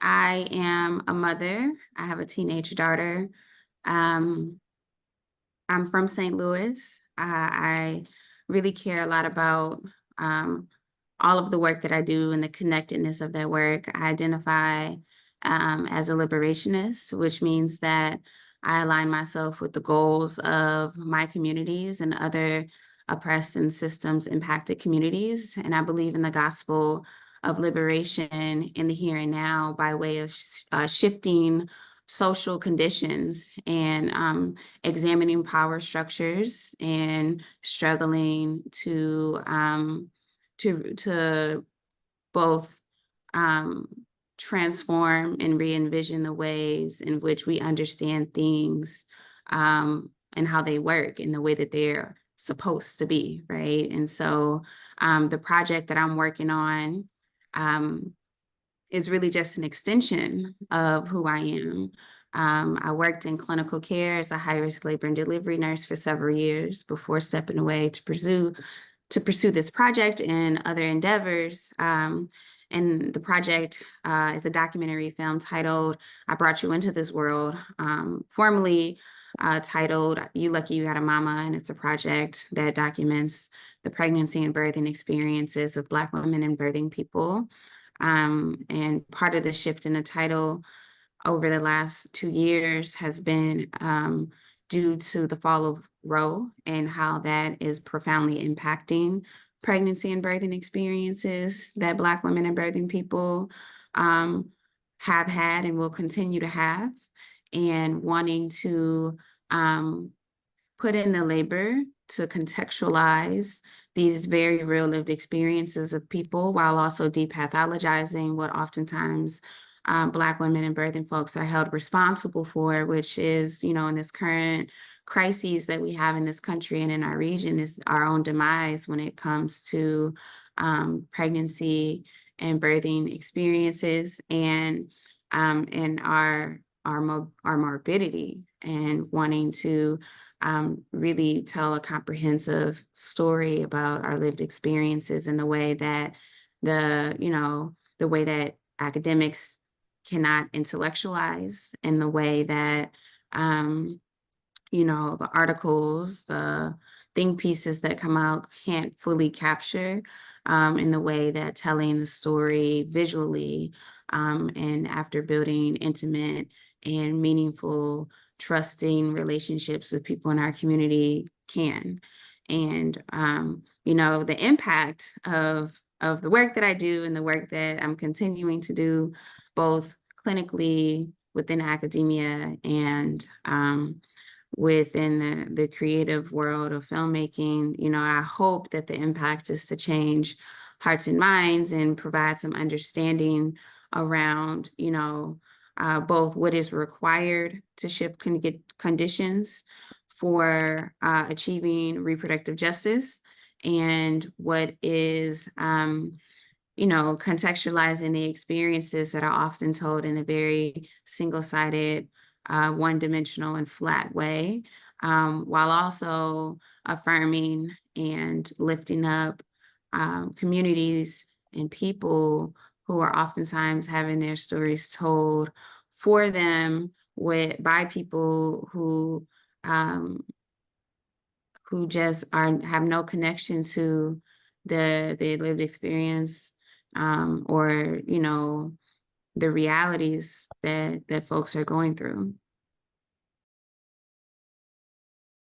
I am a mother. I have a teenage daughter. Um, I'm from St. Louis. I really care a lot about all of the work that I do and the connectedness of that work. I identify as a liberationist, which means that I align myself with the goals of my communities and other oppressed and systems impacted communities. And I believe in the gospel of liberation in the here and now by way of shifting social conditions and examining power structures and struggling to both um, transform and re-envision the ways in which we understand things and how they work in the way that they're supposed to be, right? And so the project that I'm working on um, is really just an extension of who I am. I worked in clinical care as a high-risk labor and delivery nurse for several years before stepping away to pursue this project and other endeavors. And the project is a documentary film titled "I Brought You Into This World," formerly titled "You Lucky You Got a Mama," and it's a project that documents the pregnancy and birthing experiences of Black women and birthing people. And part of the shift in the title over the last 2 years has been due to the fall of Roe and how that is profoundly impacting pregnancy and birthing experiences that Black women and birthing people um, have had and will continue to have, and wanting to put in the labor to contextualize these very real lived experiences of people while also depathologizing what oftentimes Black women and birthing folks are held responsible for, which is, in this current crises that we have in this country and in our region, is our own demise when it comes to pregnancy and birthing experiences and our morbidity, and wanting to really tell a comprehensive story about our lived experiences in the way that the way that academics cannot intellectualize, in the way that the articles, the think pieces that come out can't fully capture, in the way that telling the story visually, and after building intimate and meaningful, trusting relationships with people in our community can. And the impact of the work that I do and the work that I'm continuing to do, both clinically within academia and within the creative world of filmmaking, I hope that the impact is to change hearts and minds and provide some understanding around, both what is required to shift conditions for achieving reproductive justice, and what is contextualizing the experiences that are often told in a very single-sided, one-dimensional and flat way, while also affirming and lifting up communities and people who are oftentimes having their stories told for them by people um, who just have no connection to the lived experience, or the realities that folks are going through.